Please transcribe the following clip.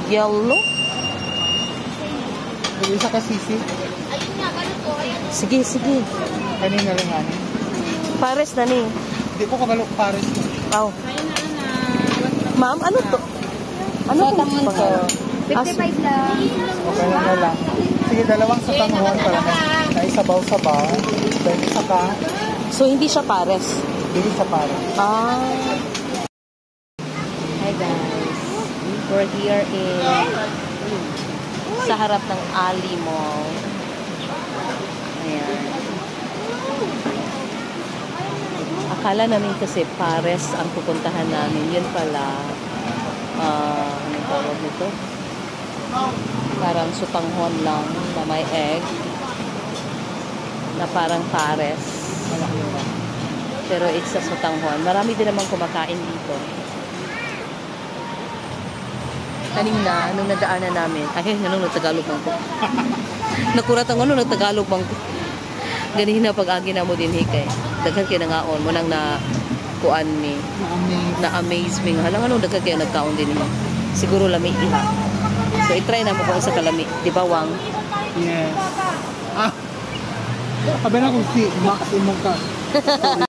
Yellow? Isa ka sisi. Sige, sige. Kanina lang ano. Pares na ni. Hindi ko kabalok pares. Oh. Ma'am, ano to? Ano to? 55 lang. Okay na lang. Sige, dalawang sa tanghon para na isabaw-sabaw. Then isa ka. So, hindi siya pares? Hindi sa pares. Ah. Hi guys. We're here in sa harap ng Ali Mall. Ayan. Akala namin kasi pares ang pupuntahan namin. Yun pala, anong tawag nito? Parang sutanghon lang na may egg na parang pares. Pero it's a sutanghon. Marami din naman kumakain dito. Kanina, nung nadaanan namin, ay, nung nagtagalog bang ko. Nakurat ang nagtagalog bang ko. Ganina pag-agi na mo din hikay. Daghan kayo na ngaon mo nang na kuan mi. Na-amaze me. Halang anong daghan kayo nagkaon din mo. Siguro lami iha. So, itry na mo kung sa kalami. Di ba, Wang? Yes. Sabi na kung si Max Imuka.